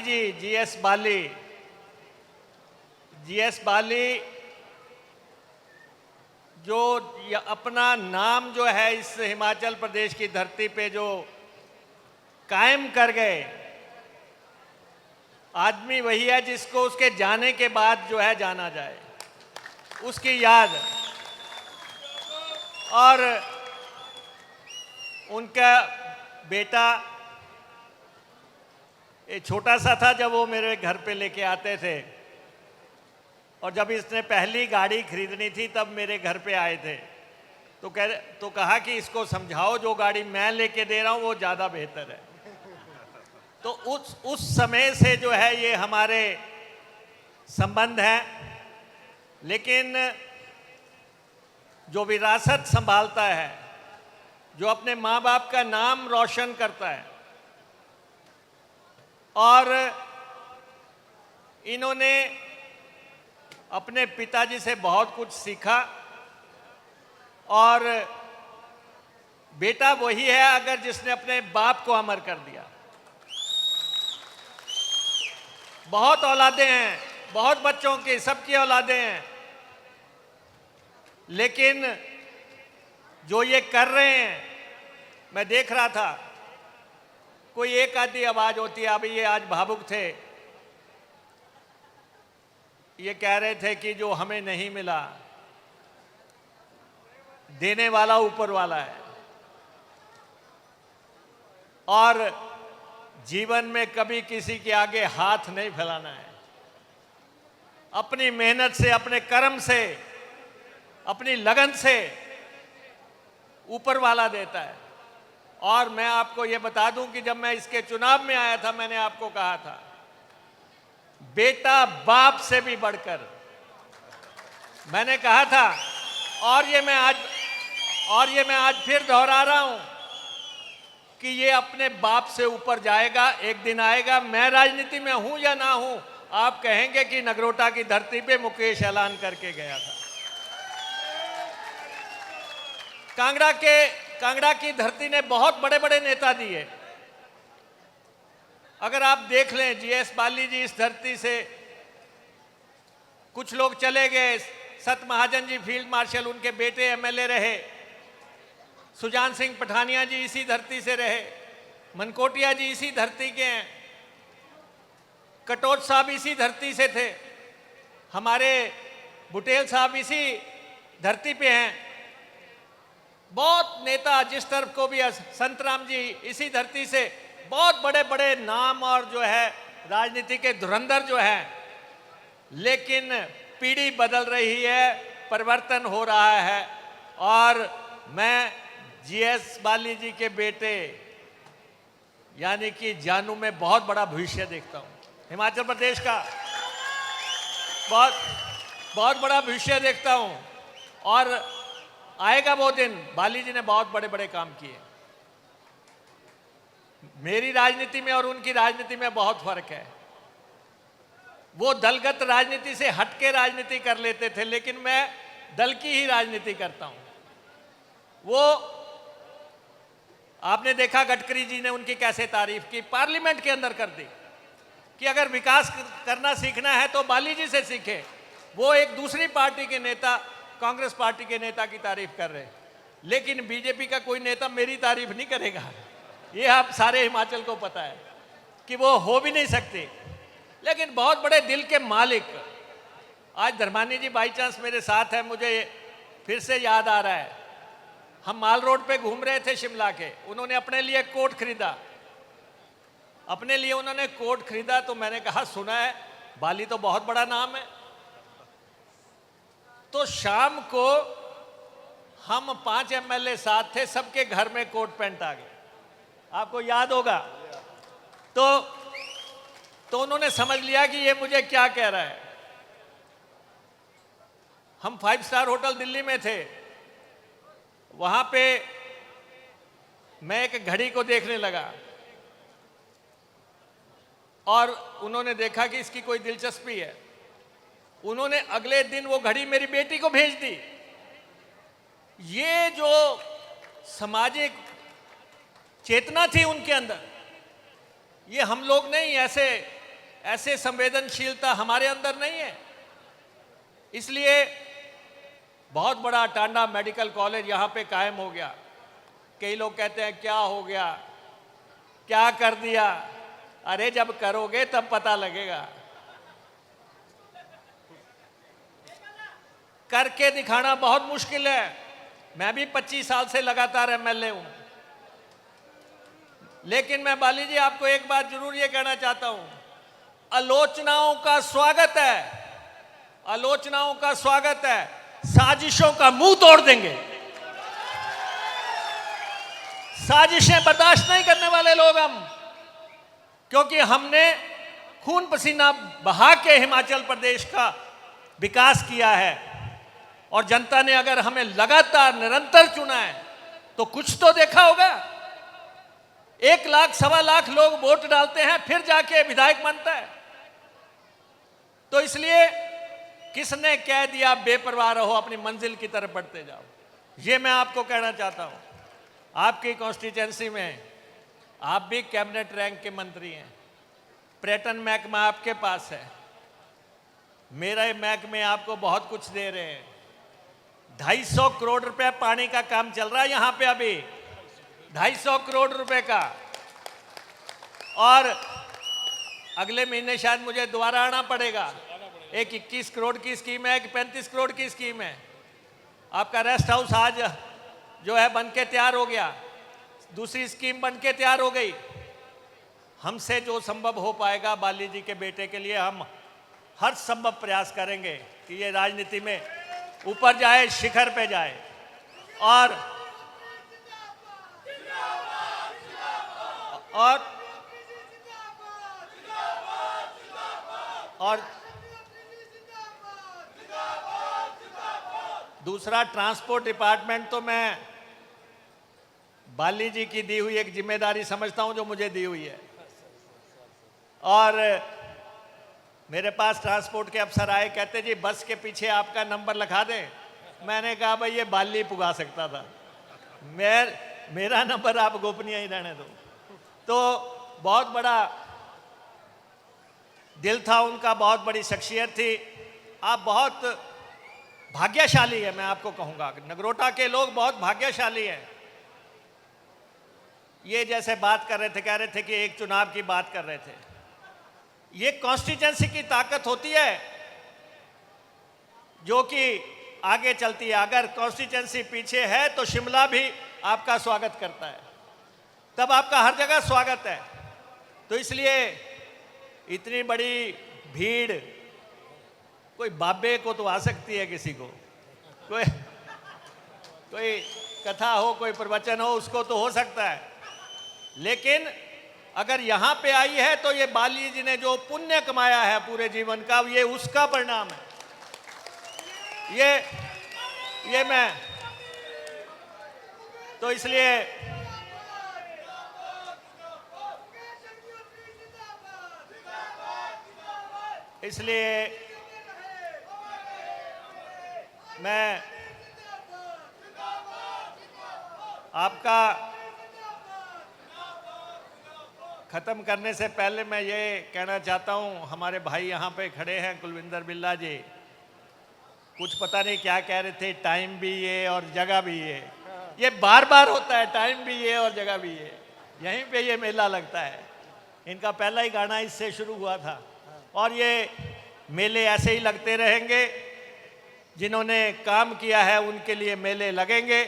जी, GS बाली जो अपना नाम जो है इस हिमाचल प्रदेश की धरती पे जो कायम कर गए, आदमी वही है जिसको उसके जाने के बाद जो है जाना जाए, उसकी याद। और उनका बेटा छोटा सा था जब वो मेरे घर पे लेके आते थे, और जब इसने पहली गाड़ी खरीदनी थी तब मेरे घर पे आए थे, तो कहा कि इसको समझाओ जो गाड़ी मैं लेके दे रहा हूँ वो ज़्यादा बेहतर है। तो उस समय से जो है ये हमारे संबंध हैं। लेकिन जो विरासत संभालता है, जो अपने माँ बाप का नाम रोशन करता है, और इन्होंने अपने पिताजी से बहुत कुछ सीखा, और बेटा वही है अगर जिसने अपने बाप को अमर कर दिया। बहुत औलादे हैं, बहुत बच्चों की, सबकी औलादे हैं, लेकिन जो ये कर रहे हैं, मैं देख रहा था, कोई एक आधी आवाज होती है। अभी ये आज भावुक थे, ये कह रहे थे कि जो हमें नहीं मिला देने वाला ऊपर वाला है, और जीवन में कभी किसी के आगे हाथ नहीं फैलाना है। अपनी मेहनत से, अपने कर्म से, अपनी लगन से ऊपर वाला देता है। और मैं आपको ये बता दूं कि जब मैं इसके चुनाव में आया था, मैंने आपको कहा था, बेटा बाप से भी बढ़कर, मैंने कहा था, और ये मैं आज फिर दोहरा रहा हूं कि ये अपने बाप से ऊपर जाएगा। एक दिन आएगा, मैं राजनीति में हूं या ना हूं, आप कहेंगे कि नगरोटा की धरती पे मुकेश ऐलान करके गया था। कांगड़ा की धरती ने बहुत बड़े बड़े नेता दिए। अगर आप देख लें, जीएस बाली जी इस धरती से, कुछ लोग चले गए, सत महाजन जी फील्ड मार्शल, उनके बेटे एमएलए रहे, सुजान सिंह पठानिया जी इसी धरती से रहे, मनकोटिया जी इसी धरती के हैं, कटोच साहब इसी धरती से थे, हमारे बुटेल साहब इसी धरती पे हैं। बहुत नेता, जिस तरफ को भी, संतराम जी इसी धरती से, बहुत बड़े बड़े नाम और जो है राजनीति के धुरंधर जो है। लेकिन पीढ़ी बदल रही है, परिवर्तन हो रहा है, और मैं जीएस बाली जी के बेटे यानी कि जानू में बहुत बड़ा भविष्य देखता हूं। हिमाचल प्रदेश का बहुत बड़ा भविष्य देखता हूं, और आएगा वो दिन। बाली जी ने बहुत बड़े बड़े काम किए। मेरी राजनीति में और उनकी राजनीति में बहुत फर्क है। वो दलगत राजनीति से हटके राजनीति कर लेते थे, लेकिन मैं दल की ही राजनीति करता हूं। वो आपने देखा, गडकरी जी ने उनकी कैसे तारीफ की, पार्लियामेंट के अंदर कर दी कि अगर विकास करना सीखना है तो बाली जी से सीखे। वो एक दूसरी पार्टी के नेता, कांग्रेस पार्टी के नेता की तारीफ कर रहे, लेकिन बीजेपी का कोई नेता मेरी तारीफ नहीं करेगा। ये आप सारे हिमाचल को पता है कि वो हो भी नहीं सकते। लेकिन बहुत बड़े दिल के मालिक, आज धर्मानी जी बाई चांस मेरे साथ है, मुझे फिर से याद आ रहा है, हम माल रोड पे घूम रहे थे शिमला के, उन्होंने अपने लिए कोट खरीदा, अपने लिए उन्होंने कोट खरीदा। तो मैंने कहा, सुना है बाली तो बहुत बड़ा नाम है। तो शाम को हम 5 एमएलए साथ थे, सबके घर में कोट पैंट आ गए, आपको याद होगा। तो उन्होंने समझ लिया कि ये मुझे क्या कह रहा है। हम 5 स्टार होटल दिल्ली में थे, वहां पे मैं एक घड़ी को देखने लगा, और उन्होंने देखा कि इसकी कोई दिलचस्पी है। उन्होंने अगले दिन वो घड़ी मेरी बेटी को भेज दी। ये जो सामाजिक चेतना थी उनके अंदर, ये हम लोग नहीं ऐसे ऐसे संवेदनशीलता हमारे अंदर नहीं है। इसलिए बहुत बड़ा टांडा मेडिकल कॉलेज यहाँ पे कायम हो गया। कई लोग कहते हैं क्या हो गया, क्या कर दिया। अरे जब करोगे तब पता लगेगा। करके दिखाना बहुत मुश्किल है। मैं भी 25 साल से लगातार एमएलए हूं, लेकिन मैं बाली जी आपको एक बात जरूर ये कहना चाहता हूं, आलोचनाओं का स्वागत है, आलोचनाओं का स्वागत है, साजिशों का मुंह तोड़ देंगे। साजिशें बर्दाश्त नहीं करने वाले लोग हम, क्योंकि हमने खून पसीना बहा के हिमाचल प्रदेश का विकास किया है और जनता ने अगर हमें लगातार निरंतर चुना है तो कुछ तो देखा होगा। 1 लाख सवा लाख लोग वोट डालते हैं फिर जाके विधायक बनता है। तो इसलिए किसने कह दिया बेपरवाह रहो, अपनी मंजिल की तरफ बढ़ते जाओ। ये मैं आपको कहना चाहता हूं। आपकी कॉन्स्टिट्यूंसी में आप भी कैबिनेट रैंक के मंत्री हैं, पर्यटन महकमा आपके पास है, मेरे महकमे आपको बहुत कुछ दे रहे हैं। 250 करोड़ रुपए पानी का काम चल रहा है यहां पे अभी, 250 करोड़ रुपए का। और अगले महीने शायद मुझे दोबारा आना पड़ेगा। एक 21 करोड़ की स्कीम है, एक 35 करोड़ की स्कीम है। आपका रेस्ट हाउस आज जो है बनके तैयार हो गया, दूसरी स्कीम बनके तैयार हो गई। हमसे जो संभव हो पाएगा बाली जी के बेटे के लिए हम हर संभव प्रयास करेंगे कि ये राजनीति में ऊपर जाए, शिखर पे जाए। और दूसरा, ट्रांसपोर्ट डिपार्टमेंट तो मैं बाली जी की दी हुई एक जिम्मेदारी समझता हूं जो मुझे दी हुई है। और मेरे पास ट्रांसपोर्ट के अफसर आए, कहते जी बस के पीछे आपका नंबर लिखा दें। मैंने कहा भाई ये बाली पुगा सकता था, मेरा नंबर आप गोपनीय ही रहने दो। तो बहुत बड़ा दिल था उनका, बहुत बड़ी शख्सियत थी। आप बहुत भाग्यशाली है, मैं आपको कहूंगा नगरोटा के लोग बहुत भाग्यशाली हैं। ये जैसे बात कर रहे थे, कह रहे थे कि एक चुनाव की बात कर रहे थे, ये कॉन्स्टिट्यूंसी की ताकत होती है जो कि आगे चलती है। अगर कॉन्स्टिट्यूंसी पीछे है तो शिमला भी आपका स्वागत करता है, तब आपका हर जगह स्वागत है। तो इसलिए इतनी बड़ी भीड़, कोई बाबे को तो आ सकती है, किसी को कोई कथा हो, कोई प्रवचन हो, उसको तो हो सकता है, लेकिन अगर यहां पे आई है तो ये बाली जी ने जो पुण्य कमाया है पूरे जीवन का, ये उसका परिणाम है। ये मैं तो इसलिए मैं आपका खत्म करने से पहले मैं ये कहना चाहता हूं, हमारे भाई यहाँ पे खड़े हैं कुलविंदर बिल्ला जी, कुछ पता नहीं क्या कह रहे थे, टाइम भी ये और जगह भी ये बार बार होता है, टाइम भी ये और जगह भी ये, यहीं पे ये मेला लगता है। इनका पहला ही गाना इससे शुरू हुआ था और ये मेले ऐसे ही लगते रहेंगे। जिन्होंने काम किया है उनके लिए मेले लगेंगे,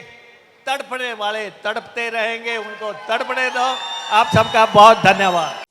तड़पने वाले तड़पते रहेंगे, उनको तड़पने दो। आप सबका बहुत धन्यवाद।